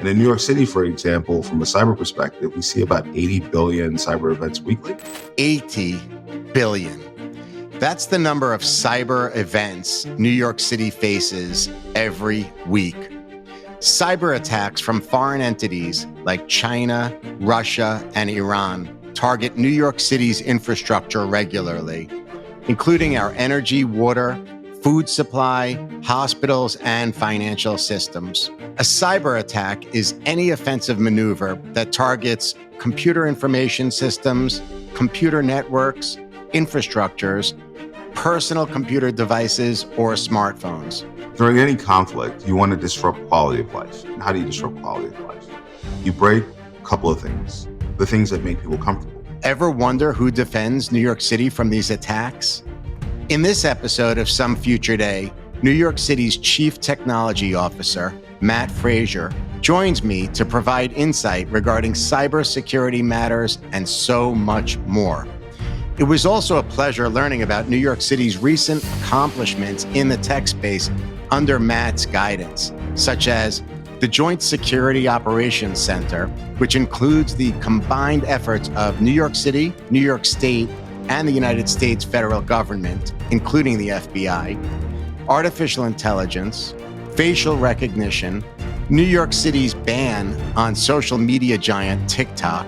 And in New York City, for example, from a cyber perspective, we see about 80 billion cyber events weekly. 80 billion. That's the number of cyber events New York City faces every week. Cyber attacks from foreign entities like China, Russia, and Iran target New York City's infrastructure regularly, including our energy, water, food supply, hospitals, and financial systems. A cyber attack is any offensive maneuver that targets computer information systems, computer networks, infrastructures, personal computer devices, or smartphones. During any conflict, you want to disrupt quality of life. And how do you disrupt quality of life? You break a couple of things, the things that make people comfortable. Ever wonder who defends New York City from these attacks? In this episode of Some Future Day, New York City's Chief Technology Officer, Marc Fraser, joins me to provide insight regarding cybersecurity matters and so much more. It was also a pleasure learning about New York City's recent accomplishments in the tech space under Matt's guidance, such as the Joint Security Operations Center, which includes the combined efforts of New York City, New York State, and the United States federal government, including the FBI, artificial intelligence, facial recognition, New York City's ban on social media giant TikTok,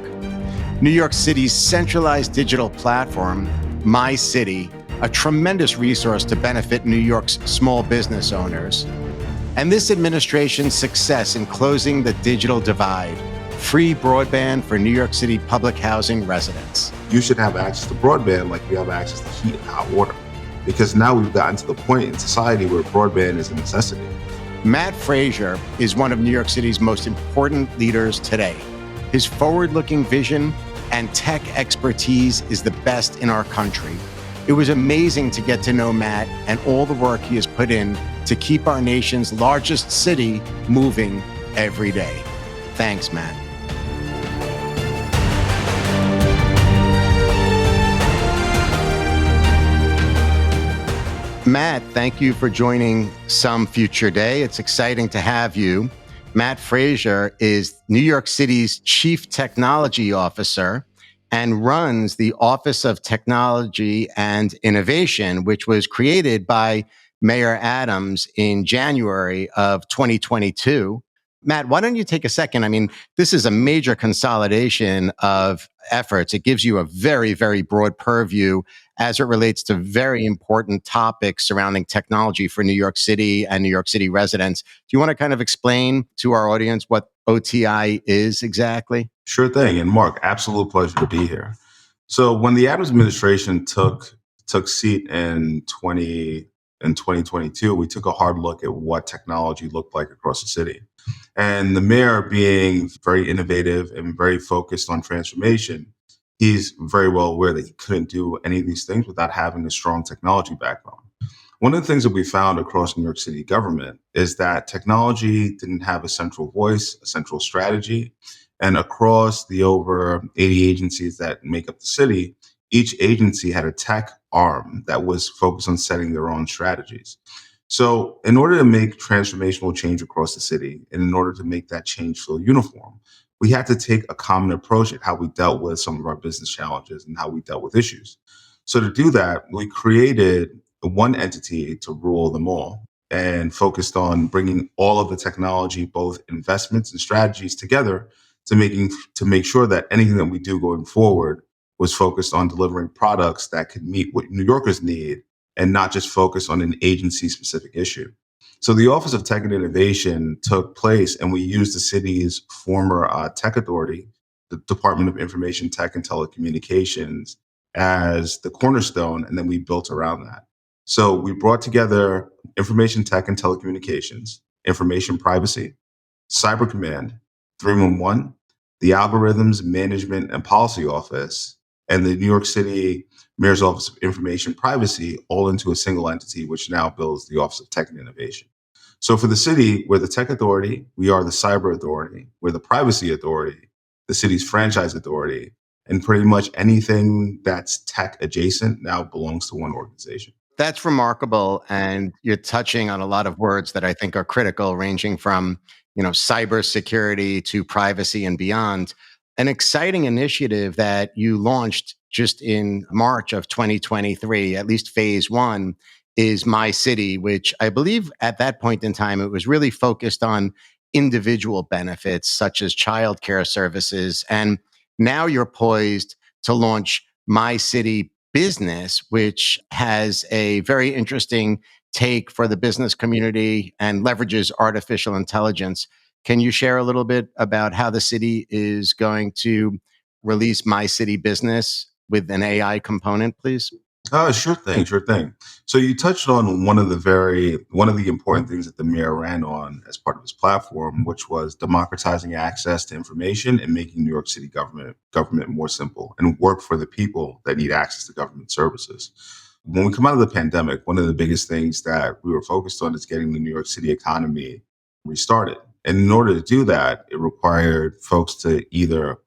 New York City's centralized digital platform, MyCity, a tremendous resource to benefit New York's small business owners, and this administration's success in closing the digital divide, free broadband for New York City public housing residents. You should have access to broadband like we have access to heat and hot water, because now we've gotten to the point in society where broadband is a necessity. Marc Fraser is one of New York City's most important leaders today. His forward-looking vision and tech expertise is the best in our country. It was amazing to get to know Matt and all the work he has put in to keep our nation's largest city moving every day. Thanks, Matt. Matt, thank you for joining Some Future Day. It's exciting to have you. Marc Fraser is New York City's Chief Technology Officer and runs the Office of Technology and Innovation, which was created by Mayor Adams in January of 2022. Matt, why don't you take a second? I mean, this is a major consolidation of efforts. It gives you a very, very broad purview as it relates to very important topics surrounding technology for New York City and New York City residents. Do you want to kind of explain to our audience what OTI is exactly? Sure thing. And Mark, absolute pleasure to be here. So when the Adams administration took seat in 2022, we took a hard look at what technology looked like across the city. And the mayor, being very innovative and very focused on transformation, he's very well aware that he couldn't do any of these things without having a strong technology backbone. One of the things that we found across New York City government is that technology didn't have a central voice, a central strategy. And across the over 80 agencies that make up the city, each agency had a tech arm that was focused on setting their own strategies. So in order to make transformational change across the city, and in order to make that change feel uniform, we had to take a common approach at how we dealt with some of our business challenges and how we dealt with issues. So to do that, we created one entity to rule them all and focused on bringing all of the technology, both investments and strategies together to make sure that anything that we do going forward was focused on delivering products that could meet what New Yorkers need and not just focus on an agency-specific issue. So the Office of Tech and Innovation took place, and we used the city's former tech authority, the Department of Information Tech and Telecommunications, as the cornerstone, and then we built around that. So we brought together Information Tech and Telecommunications, Information Privacy, Cyber Command, 311, the Algorithms Management and Policy Office, and the New York City Mayor's Office of Information Privacy, all into a single entity, which now builds the Office of Tech and Innovation. So for the city, we're the tech authority, we are the cyber authority, we're the privacy authority, the city's franchise authority, and pretty much anything that's tech adjacent now belongs to one organization. That's remarkable. And you're touching on a lot of words that I think are critical, ranging from cybersecurity to privacy and beyond. An exciting initiative that you launched just in March of 2023, at least phase one, is MyCity, which I believe at that point in time, it was really focused on individual benefits such as childcare services. And now you're poised to launch MyCity Business, which has a very interesting take for the business community and leverages artificial intelligence. Can you share a little bit about how the city is going to release MyCity Business with an AI component, please? Sure thing, sure thing. So you touched on one of the important things that the mayor ran on as part of his platform, which was democratizing access to information and making New York City government more simple and work for the people that need access to government services. When we come out of the pandemic, one of the biggest things that we were focused on is getting the New York City economy restarted. And in order to do that, it required folks to either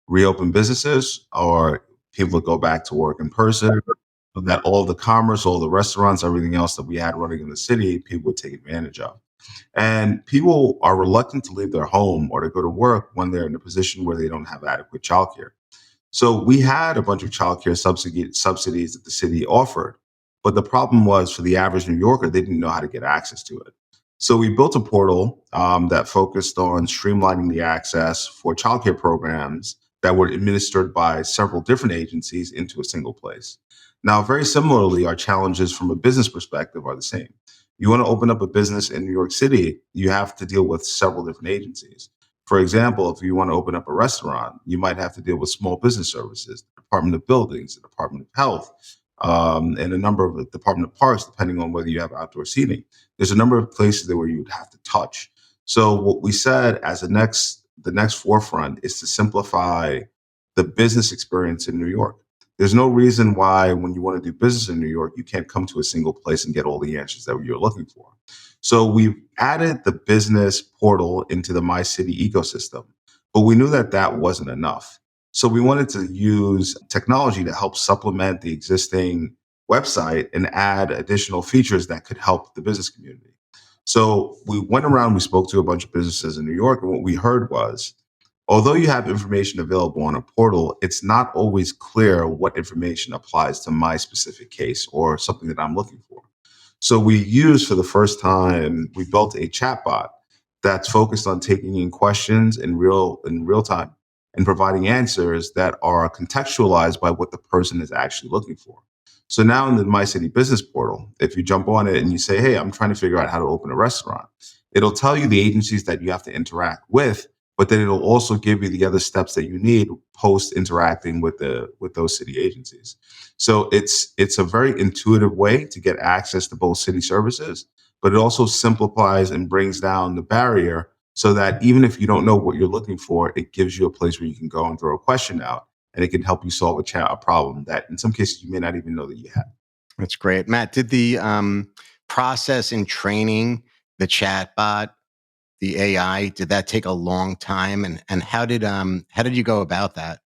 reopen businesses or people to go back to work in person, so that all the commerce, all the restaurants, everything else that we had running in the city, people would take advantage of. And people are reluctant to leave their home or to go to work when they're in a position where they don't have adequate childcare. So we had a bunch of childcare subsidies that the city offered, but the problem was for the average New Yorker, they didn't know how to get access to it. So we built a portal that focused on streamlining the access for childcare programs that were administered by several different agencies into a single place. Now, very similarly, our challenges from a business perspective are the same. You want to open up a business in New York City, you have to deal with several different agencies. For example, if you want to open up a restaurant, you might have to deal with small business services, the Department of Buildings, the Department of Health, and a number of the Department of Parks, depending on whether you have outdoor seating. There's a number of places there where you would have to touch. So what we said as the next forefront is to simplify the business experience in New York. There's no reason why when you want to do business in New York, you can't come to a single place and get all the answers that you're looking for. So we've added the business portal into the MyCity ecosystem, but we knew that that wasn't enough. So we wanted to use technology to help supplement the existing website and add additional features that could help the business community. So we went around, we spoke to a bunch of businesses in New York, and what we heard was, although you have information available on a portal, it's not always clear what information applies to my specific case or something that I'm looking for. So for the first time, we built a chatbot that's focused on taking in questions in real time and providing answers that are contextualized by what the person is actually looking for. So now in the MyCity Business Portal, if you jump on it and you say, "Hey, I'm trying to figure out how to open a restaurant," it'll tell you the agencies that you have to interact with, but then it'll also give you the other steps that you need post interacting with those city agencies. So it's a very intuitive way to get access to both city services, but it also simplifies and brings down the barrier so that even if you don't know what you're looking for, it gives you a place where you can go and throw a question out, and it can help you solve a problem that in some cases you may not even know that you have. That's great. Matt, did the process in training the chatbot, the AI, did that take a long time? And how did you go about that?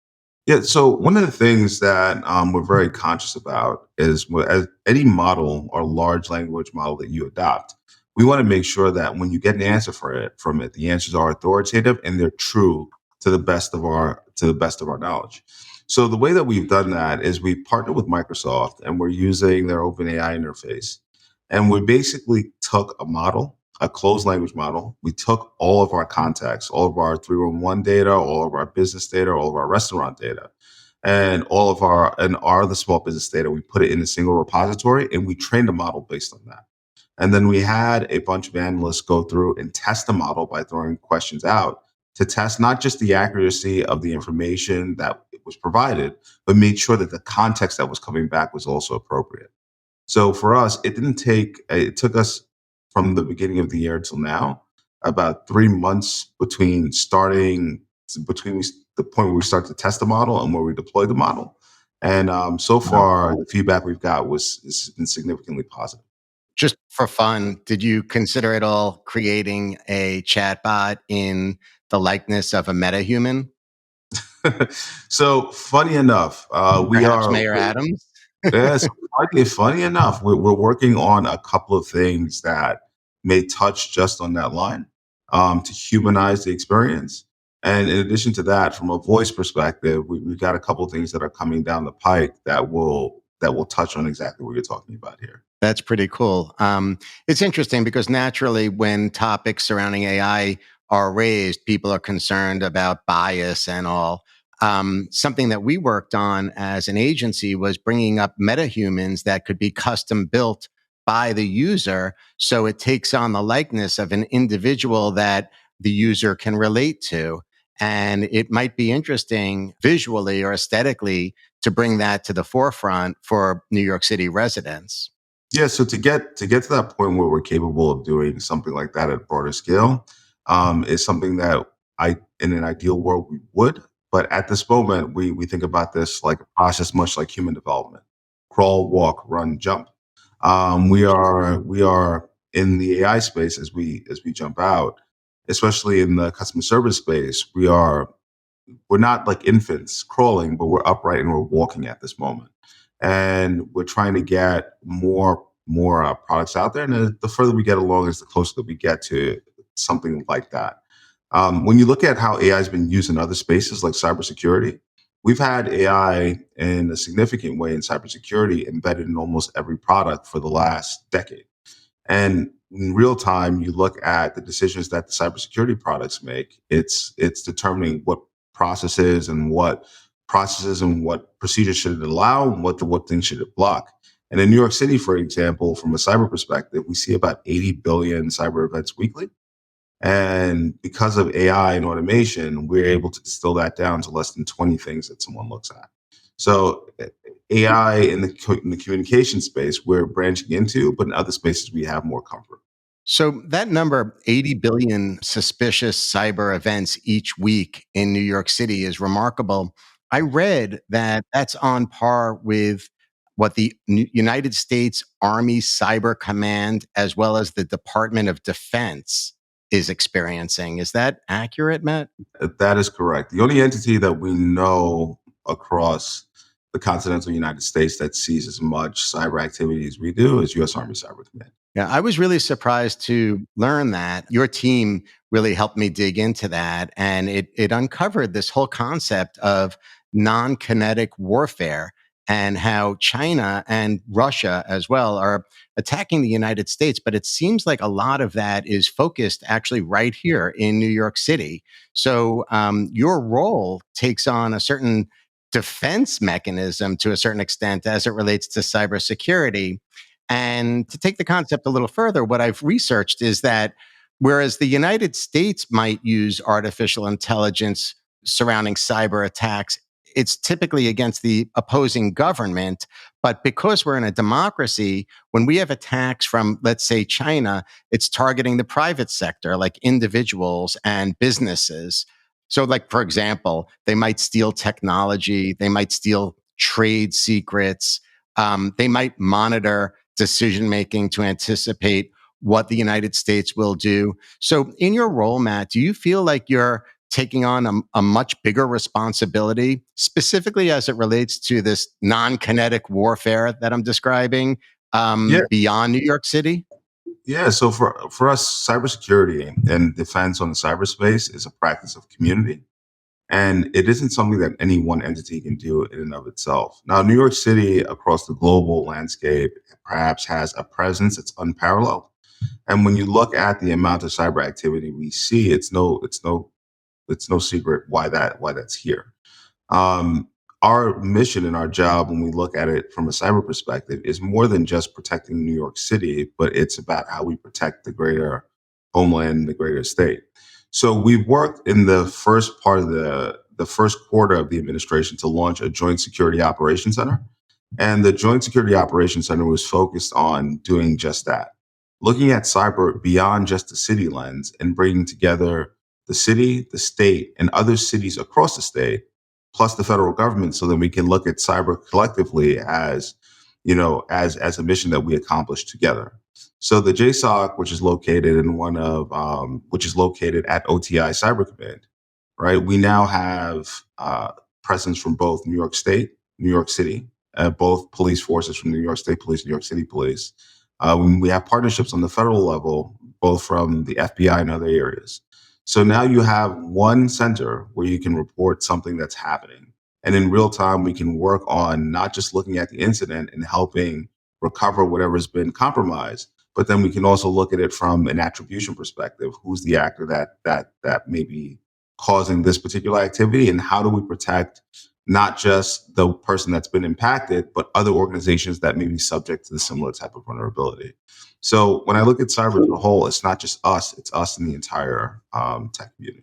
Yeah. So one of the things that we're very conscious about is as any model or large language model that you adopt, we want to make sure that when you get an answer from it, the answers are authoritative and they're true to the best of our knowledge. So the way that we've done that is we partnered with Microsoft and we're using their OpenAI interface, and we basically took a closed language model. We took all of our contacts, all of our 311 data, all of our business data, all of our restaurant data, and all the small business data. We put it in a single repository and we trained a model based on that. And then we had a bunch of analysts go through and test the model by throwing questions out to test not just the accuracy of the information that was provided, but made sure that the context that was coming back was also appropriate. So for us, it took us from the beginning of the year till now about 3 months between the point where we start to test the model and where we deploy the model. And so far, the feedback we've got has been significantly positive. Just for fun, did you consider at all creating a chatbot in the likeness of a metahuman? So funny enough, we Perhaps are. Mayor Adams? Yes, funny enough, we're working on a couple of things that may touch just on that line. to humanize the experience. And in addition to that, from a voice perspective, we've got a couple of things that are coming down the pike that will touch on exactly what you're talking about here. That's pretty cool. It's interesting because naturally, when topics surrounding AI are raised, people are concerned about bias and all. Something that we worked on as an agency was bringing up metahumans that could be custom built by the user. So it takes on the likeness of an individual that the user can relate to. And it might be interesting visually or aesthetically to bring that to the forefront for New York City residents. Yeah, so to get to that point where we're capable of doing something like that at a broader scale, is something that in an ideal world, we would. But at this moment, we think about this like a process, much like human development: crawl, walk, run, jump. We are in the AI space as we jump out, especially in the customer service space. We're not like infants crawling, but we're upright and we're walking at this moment. And we're trying to get more products out there. And the further we get along is the closer that we get to something like that. When you look at how AI has been used in other spaces like cybersecurity, we've had AI in a significant way in cybersecurity embedded in almost every product for the last decade. And in real time, you look at the decisions that the cybersecurity products make. It's determining what processes and what procedures should it allow and what things should it block. And in New York City, for example, from a cyber perspective, we see about 80 billion cyber events weekly. And because of AI and automation, we're able to distill that down to less than 20 things that someone looks at. So AI in the communication space, we're branching into, but in other spaces, we have more comfort. So that number, 80 billion suspicious cyber events each week in New York City, is remarkable. I read that that's on par with what the United States Army Cyber Command, as well as the Department of Defense, is experiencing. Is that accurate, Matt? That is correct. The only entity that we know across the continental United States that sees as much cyber activity as we do is U.S. Army Cyber Command. Yeah, I was really surprised to learn that. Your team really helped me dig into that, and it uncovered this whole concept of non-kinetic warfare and how China and Russia as well are attacking the United States. But it seems like a lot of that is focused actually right here in New York City. So your role takes on a certain defense mechanism to a certain extent as it relates to cybersecurity. And to take the concept a little further, what I've researched is that whereas the United States might use artificial intelligence surrounding cyber attacks, it's typically against the opposing government. But because we're in a democracy, when we have attacks from, let's say, China, it's targeting the private sector, like individuals and businesses. So, like, for example, they might steal technology, they might steal trade secrets, they might monitor decision making to anticipate what the United States will do. So, in your role, Matt, do you feel like you're taking on a much bigger responsibility, specifically as it relates to this non kinetic warfare that I'm describing Yeah, beyond New York City? yeah. So for us, cybersecurity and defense on the cyberspace is a practice of community. And it isn't something that any one entity can do in and of itself. Now, New York City across the global landscape perhaps has a presence that's unparalleled. And when you look at the amount of cyber activity we see, it's no secret why that's here. Our mission and our job, when we look at it from a cyber perspective, is more than just protecting New York City, but it's about how we protect the greater homeland, the greater state. So we've worked in the first part of the first quarter of the administration to launch a joint security operations center. And the Joint Security Operations Center was focused on doing just that, looking at cyber beyond just the city lens and bringing together the city, the state, and other cities across the state, plus the federal government, so that we can look at cyber collectively as a mission that we accomplish together. So the JSOC, which is located at OTI Cyber Command, right? We now have presence from both New York State, New York City, both police forces from New York State Police, New York City Police. We have partnerships on the federal level, both from the FBI and other areas. So now you have one center where you can report something that's happening. And in real time, we can work on not just looking at the incident and helping recover whatever's been compromised, but then we can also look at it from an attribution perspective. Who's the actor that may be causing this particular activity, and how do we protect not just the person that's been impacted, but other organizations that may be subject to the similar type of vulnerability. So when I look at cyber as a whole, it's not just us; it's us and the entire tech community.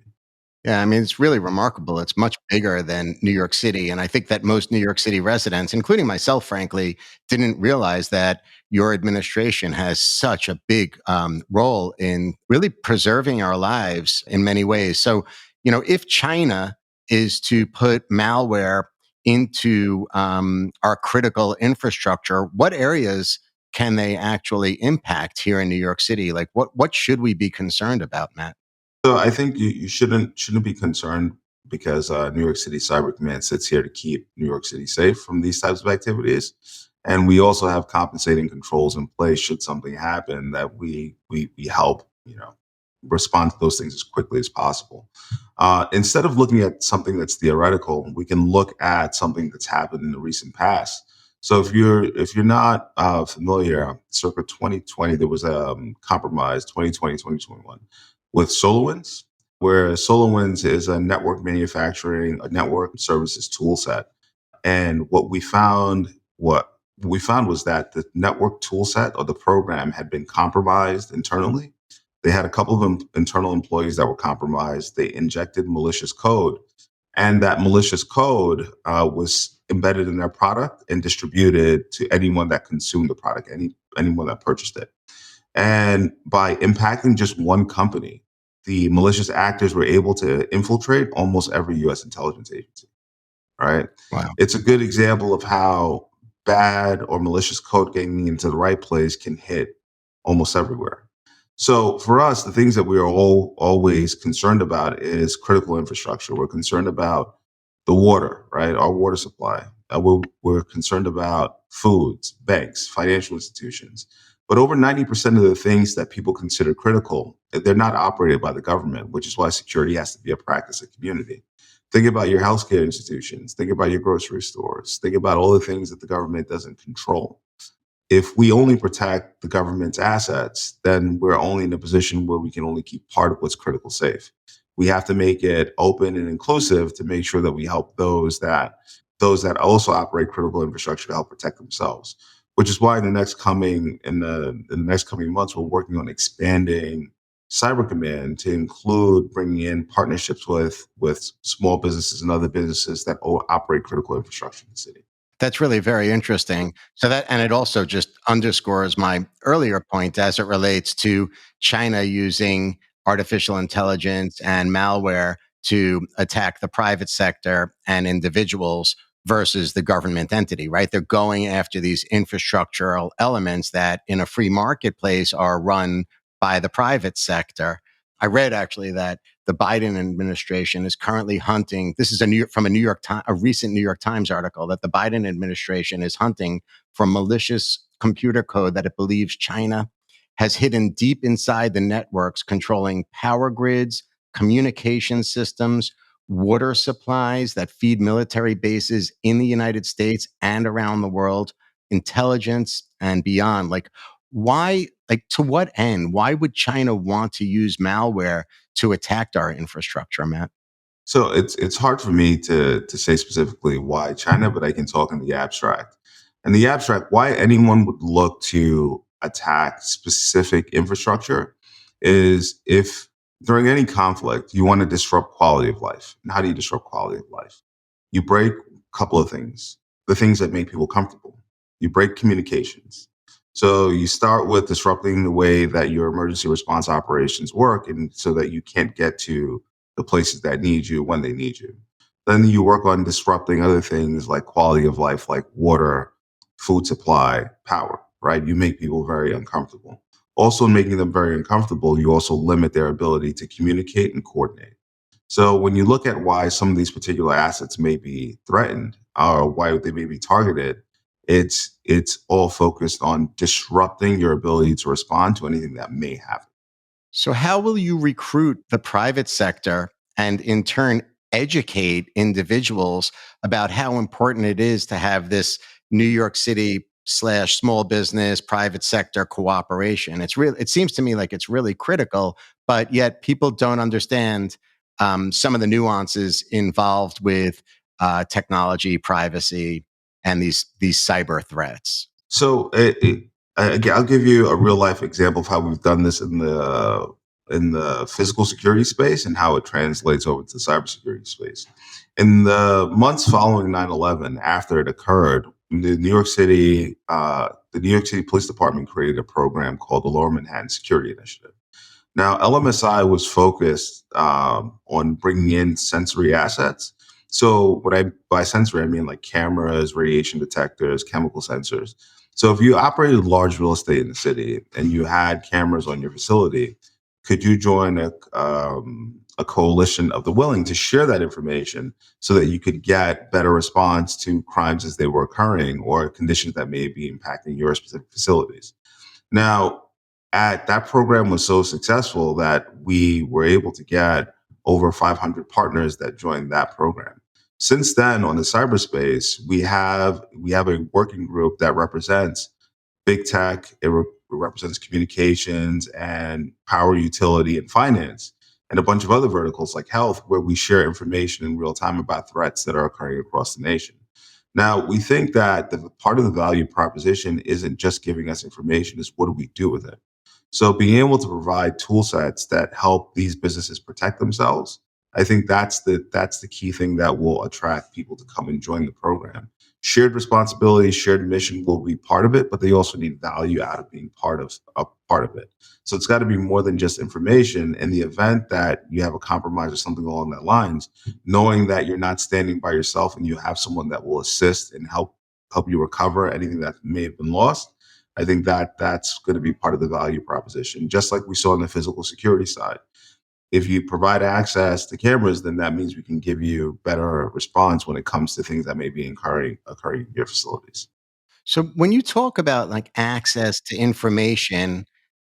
Yeah, I mean, it's really remarkable. It's much bigger than New York City. And I think that most New York City residents, including myself, frankly, didn't realize that your administration has such a big role in really preserving our lives in many ways. So, if China is to put malware into our critical infrastructure, what areas can they actually impact here in New York City? Like, what should we be concerned about, Matt? So I think you shouldn't be concerned because New York City Cyber Command sits here to keep New York City safe from these types of activities, and we also have compensating controls in place should something happen that we help respond to those things as quickly as possible. Instead of looking at something that's theoretical, we can look at something that's happened in the recent past. So if you're not familiar, circa 2020 there was a compromise 2020 2021 with SolarWinds, where SolarWinds is a network manufacturing, a network services tool set. And what we found was that the network tool set or the program had been compromised internally. They had a couple of internal employees that were compromised. They injected malicious code, and that malicious code was embedded in their product and distributed to anyone that consumed the product, anyone that purchased it. And by impacting just one company, the malicious actors were able to infiltrate almost every US intelligence agency, right? Wow. It's a good example of how bad or malicious code getting into the right place can hit almost everywhere. So for us, the things that we are all always concerned about is critical infrastructure. We're concerned about the water, right? Our water supply. We're concerned about foods, banks, financial institutions. But over 90% of the things that people consider critical, they're not operated by the government, which is why security has to be a practice of community. Think about your healthcare institutions. Think about your grocery stores. Think about all the things that the government doesn't control. If we only protect the government's assets, then we're only in a position where we can only keep part of what's critical safe. We have to make it open and inclusive to make sure that we help those that also operate critical infrastructure to help protect themselves. Which is why in the next coming months, we're working on expanding Cyber Command to include bringing in partnerships with small businesses and other businesses that operate critical infrastructure in the city. That's really very interesting. And it also just underscores my earlier point as it relates to China using artificial intelligence and malware to attack the private sector and individuals versus the government entity, right? They're going after these infrastructural elements that in a free marketplace are run by the private sector. I read actually that the Biden administration is currently hunting. This is from a recent New York Times article that the Biden administration is hunting for malicious computer code that it believes China has hidden deep inside the networks controlling power grids, communication systems, water supplies that feed military bases in the United States and around the world, intelligence and beyond. To what end? Why would China want to use malware to attack our infrastructure, Matt? So it's hard for me to say specifically why China, but I can talk in the abstract. In the abstract, why anyone would look to attack specific infrastructure is if during any conflict you want to disrupt quality of life. And how do you disrupt quality of life? You break a couple of things, the things that make people comfortable. You break communications. So you start with disrupting the way that your emergency response operations work, and so that you can't get to the places that need you when they need you. Then you work on disrupting other things like quality of life, like water, food supply, power, right? You make people very uncomfortable. Also, in making them very uncomfortable, you also limit their ability to communicate and coordinate. So when you look at why some of these particular assets may be threatened or why they may be targeted, it's all focused on disrupting your ability to respond to anything that may happen. So, how will you recruit the private sector and in turn educate individuals about how important it is to have this New York City slash small business private sector cooperation? It seems to me like it's really critical, but yet people don't understand some of the nuances involved with technology, privacy, and these cyber threats. So again, I'll give you a real life example of how we've done this in the physical security space and how it translates over to the cybersecurity space. In the months following 9/11, after it occurred, the New York City Police Department created a program called the Lower Manhattan Security Initiative. Now, LMSI was focused on bringing in sensory assets. So, what I by sensory, I mean like cameras, radiation detectors, chemical sensors. So, if you operated large real estate in the city and you had cameras on your facility, could you join a coalition of the willing to share that information so that you could get better response to crimes as they were occurring or conditions that may be impacting your specific facilities? Now, that program was so successful that we were able to get over 500 partners that joined that program. Since then, on the cyberspace, we have a working group that represents big tech. It represents communications and power utility and finance, and a bunch of other verticals like health, where we share information in real time about threats that are occurring across the nation. Now, we think that the part of the value proposition isn't just giving us information, is what do we do with it? So being able to provide tool sets that help these businesses protect themselves, I think that's the key thing that will attract people to come and join the program. Shared responsibility, shared mission will be part of it, but they also need value out of being part of it. So it's got to be more than just information. In the event that you have a compromise or something along that lines, knowing that you're not standing by yourself and you have someone that will assist and help you recover anything that may have been lost. I think that that's going to be part of the value proposition, just like we saw on the physical security side. If you provide access to cameras, then that means we can give you better response when it comes to things that may be occurring in your facilities. So when you talk about like access to information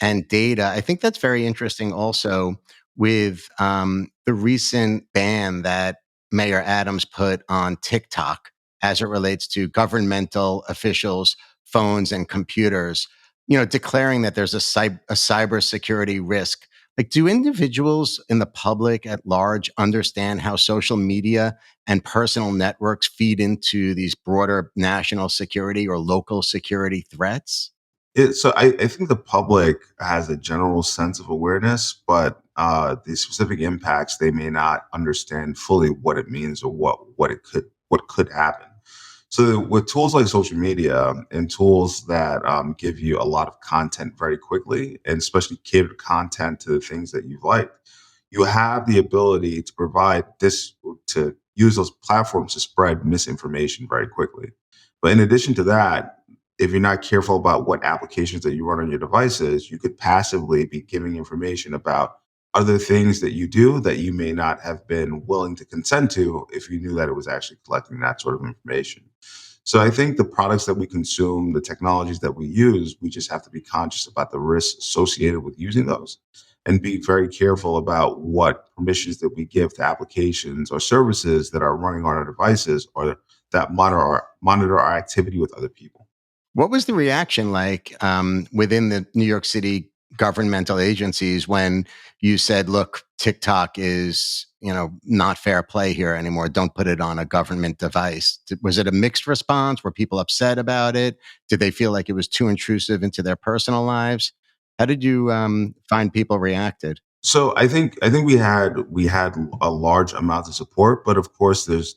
and data, I think that's very interesting also with the recent ban that Mayor Adams put on TikTok as it relates to governmental officials, phones and computers, declaring that there's a cybersecurity risk. Like, do individuals in the public at large understand how social media and personal networks feed into these broader national security or local security threats? So I think the public has a general sense of awareness, but the specific impacts they may not understand fully what it means or what could happen. So with tools like social media and tools that give you a lot of content very quickly, and especially catered content to the things that you like, you have the ability to provide this to use those platforms to spread misinformation very quickly. But in addition to that, if you're not careful about what applications that you run on your devices, you could passively be giving information about other things that you do that you may not have been willing to consent to if you knew that it was actually collecting that sort of information. So I think the products that we consume, the technologies that we use, we just have to be conscious about the risks associated with using those and be very careful about what permissions that we give to applications or services that are running on our devices or that monitor our activity with other people. What was the reaction like within the New York City governmental agencies when you said, "Look, TikTok is not fair play here anymore. Don't put it on a government device." Was it a mixed response? Were people upset about it? Did they feel like it was too intrusive into their personal lives? How did you find people reacted? So I think we had a large amount of support, but of course there's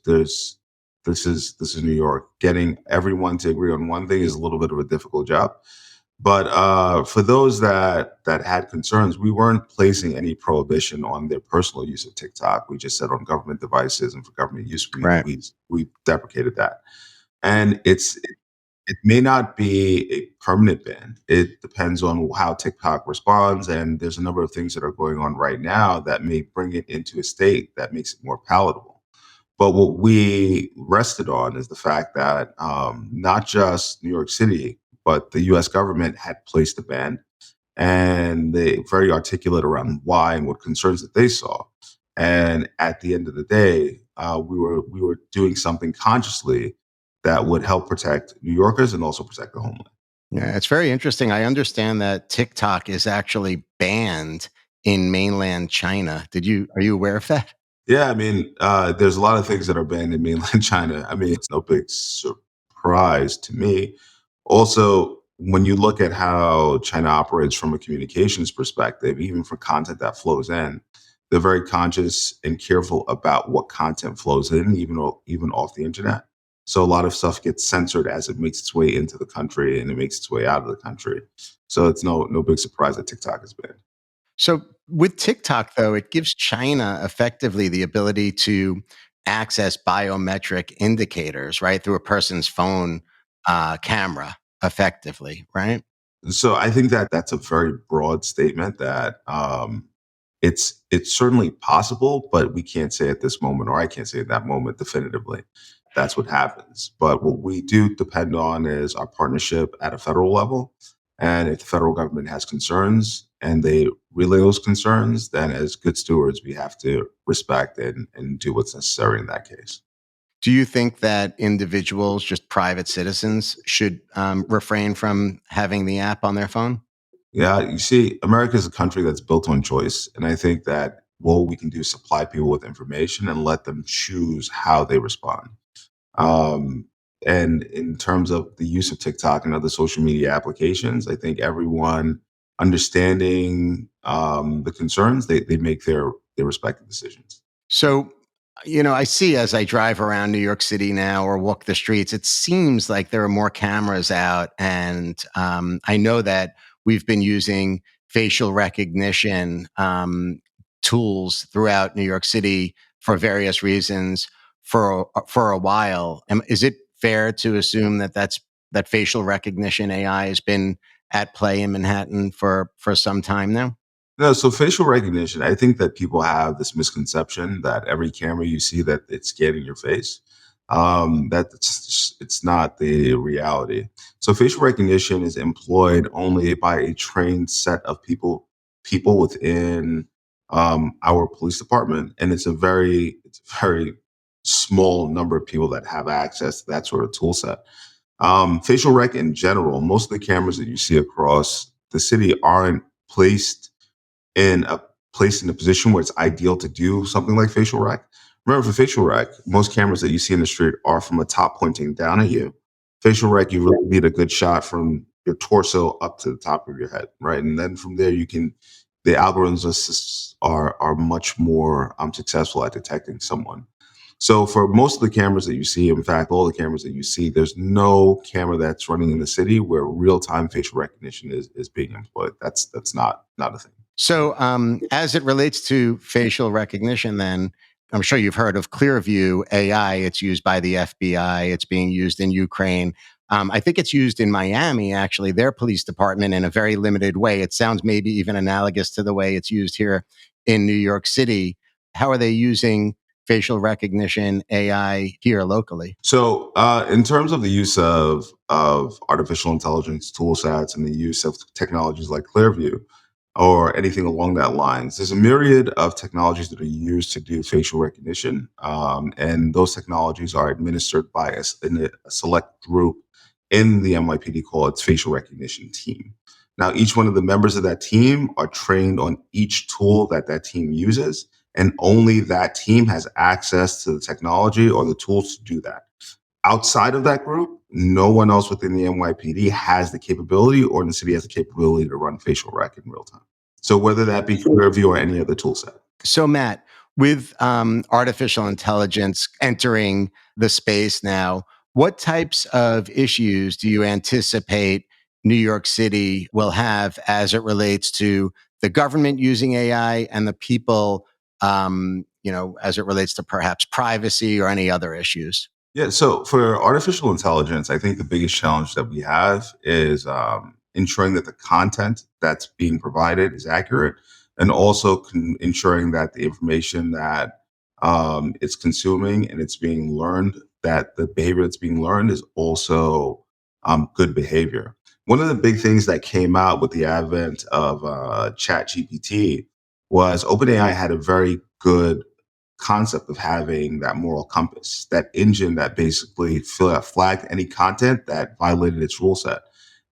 this is New York. Getting everyone to agree on one thing is a little bit of a difficult job. But for those that had concerns, we weren't placing any prohibition on their personal use of TikTok. We just said on government devices and for government use, we Right. we we deprecated that. And it may not be a permanent ban. It depends on how TikTok responds, and there's a number of things that are going on right now that may bring it into a state that makes it more palatable. But what we rested on is the fact that not just New York City, but the U.S. government had placed a ban, and they very articulate around why and what concerns that they saw. And at the end of the day, we were doing something consciously that would help protect New Yorkers and also protect the homeland. Yeah, it's very interesting. I understand that TikTok is actually banned in mainland China. Are you aware of that? Yeah, I mean, there's a lot of things that are banned in mainland China. I mean, it's no big surprise to me. Also, when you look at how China operates from a communications perspective, even for content that flows in, they're very conscious and careful about what content flows in, even off the internet. So a lot of stuff gets censored as it makes its way into the country and it makes its way out of the country. So it's no big surprise that TikTok is banned. So with TikTok, though, it gives China effectively the ability to access biometric indicators, right, through a person's phone camera effectively, right? So I think that that's a very broad statement that it's certainly possible, but we can't say at this moment, or I can't say at that moment definitively. That's what happens. But what we do depend on is our partnership at a federal level. And if the federal government has concerns and they relay those concerns, then as good stewards, we have to respect and do what's necessary in that case. Do you think that individuals, just private citizens, should refrain from having the app on their phone? Yeah, you see, America is a country that's built on choice. And I think that what we can do is supply people with information and let them choose how they respond. Um, and in terms of the use of TikTok and other social media applications, I think everyone understanding the concerns, they make their respective decisions. So, I see as I drive around New York City now or walk the streets, it seems like there are more cameras out. And I know that we've been using facial recognition tools throughout New York City for various reasons for a while. Is it fair to assume that that facial recognition AI has been at play in Manhattan for some time now? No, so facial recognition, I think that people have this misconception that every camera you see that it's scanning your face. It's not the reality. So facial recognition is employed only by a trained set of people within our police department, and it's a very small number of people that have access to that sort of tool set. Facial rec in general, most of the cameras that you see across the city aren't in a placed in a position where it's ideal to do something like facial rec. Remember, for facial rec, most cameras that you see in the street are from a top pointing down at you. Facial rec, you really need a good shot from your torso up to the top of your head, right? And then from there, the algorithms are much more successful at detecting someone. So for most of the cameras that you see, in fact, all the cameras that you see, there's no camera that's running in the city where real time facial recognition is being employed. That's not a thing. So, as it relates to facial recognition, then I'm sure you've heard of Clearview AI. It's used by the FBI. It's being used in Ukraine. I think it's used in Miami, actually, their police department in a very limited way. It sounds maybe even analogous to the way it's used here in New York City. How are they using facial recognition AI here locally? So, in terms of the use of artificial intelligence tool sets and the use of technologies like Clearview or anything along that lines, there's a myriad of technologies that are used to do facial recognition, and those technologies are administered by in a select group in the NYPD called its facial recognition team. Now, each one of the members of that team are trained on each tool that that team uses, and only that team has access to the technology or the tools to do that. Outside of that group, no one else within the NYPD has the capability or in the city has the capability to run facial rec in real time. So whether that be Clearview or any other tool set. So, Matt, with artificial intelligence entering the space now, what types of issues do you anticipate New York City will have as it relates to the government using AI and the people, as it relates to perhaps privacy or any other issues? Yeah, so for artificial intelligence, I think the biggest challenge that we have is ensuring that the content that's being provided is accurate, and also ensuring that the information that it's consuming and it's being learned, that the behavior that's being learned is also good behavior. One of the big things that came out with the advent of ChatGPT was OpenAI had a very good concept of having that moral compass, that engine that basically flagged any content that violated its rule set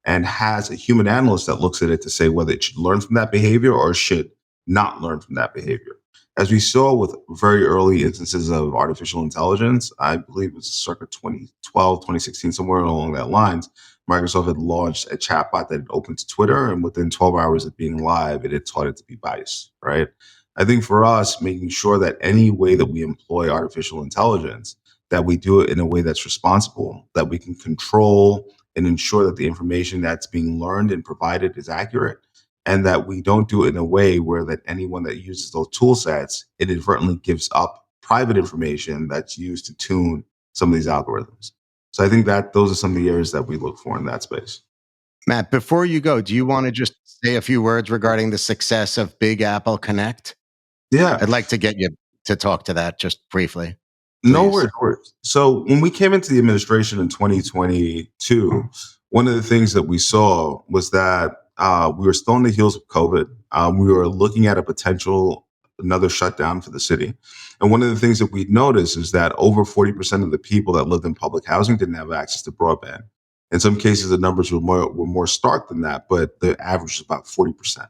and has a human analyst that looks at it to say whether it should learn from that behavior or should not learn from that behavior. As we saw with very early instances of artificial intelligence, I believe it was circa 2012, 2016, somewhere along that lines, Microsoft had launched a chatbot that had opened to Twitter, and within 12 hours of being live, it had taught it to be biased, right? I think for us, making sure that any way that we employ artificial intelligence, that we do it in a way that's responsible, that we can control and ensure that the information that's being learned and provided is accurate, and that we don't do it in a way where that anyone that uses those tool sets inadvertently gives up private information that's used to tune some of these algorithms. So I think that those are some of the areas that we look for in that space. Matt, before you go, do you want to just say a few words regarding the success of Big Apple Connect? Yeah. I'd like to get you to talk to that just briefly. No Please. worries. So when we came into the administration in 2022, one of the things that we saw was that we were still on the heels of COVID. We were looking at a potential another shutdown for the city. And one of the things that we noticed is that over 40% of the people that lived in public housing didn't have access to broadband. In some cases, the numbers were more stark than that, but the average is about 40%.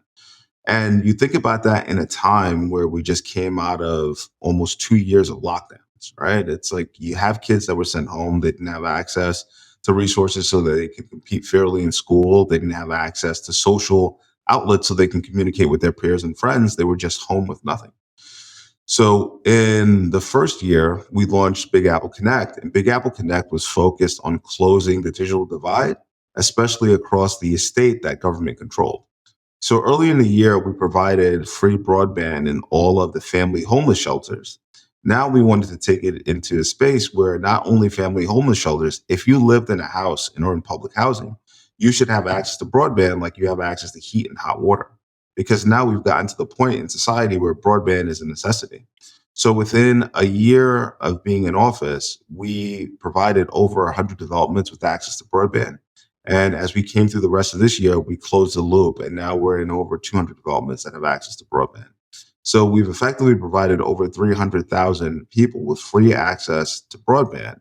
And you think about that in a time where we just came out of almost 2 years of lockdowns, right? It's like you have kids that were sent home, they didn't have access to resources so that they could compete fairly in school. They didn't have access to social outlets so they can communicate with their peers and friends. They were just home with nothing. So in the first year, we launched Big Apple Connect, and Big Apple Connect was focused on closing the digital divide, especially across the estate that government controlled. So early in the year, we provided free broadband in all of the family homeless shelters. Now we wanted to take it into a space where not only family homeless shelters, if you lived in a house and or in public housing, you should have access to broadband like you have access to heat and hot water. Because now we've gotten to the point in society where broadband is a necessity. So within a year of being in office, we provided over 100 developments with access to broadband. And as we came through the rest of this year, we closed the loop, and now we're in over 200 developments that have access to broadband. So we've effectively provided over 300,000 people with free access to broadband.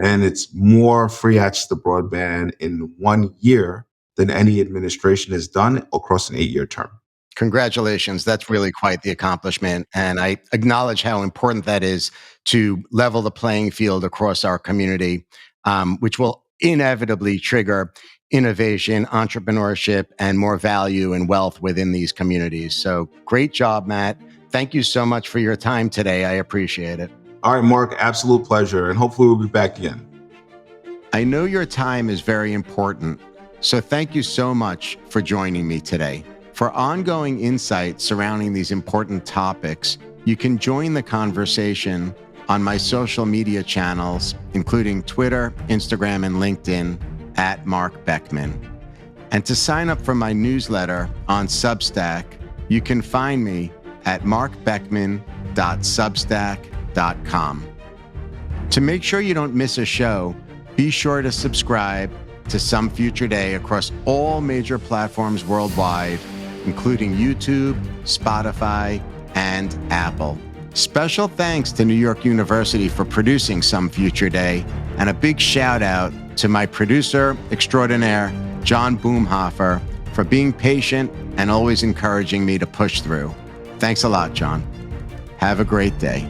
And it's more free access to broadband in 1 year than any administration has done across an 8-year term. Congratulations. That's really quite the accomplishment. And I acknowledge how important that is to level the playing field across our community, which will inevitably trigger innovation, entrepreneurship, and more value and wealth within these communities. So great job, Matt. Thank you so much for your time today. I appreciate it. All right, Mark, absolute pleasure. And hopefully we'll be back again. I know your time is very important. So thank you so much for joining me today. For ongoing insights surrounding these important topics, you can join the conversation on my social media channels, including Twitter, Instagram, and LinkedIn at Marc Beckman. And to sign up for my newsletter on Substack, you can find me at marcbeckman.substack.com. To make sure you don't miss a show, be sure to subscribe to Some Future Day across all major platforms worldwide, including YouTube, Spotify, and Apple. Special thanks to New York University for producing Some Future Day, and a big shout out to my producer extraordinaire, John Boomhofer, for being patient and always encouraging me to push through. Thanks a lot, John. Have a great day.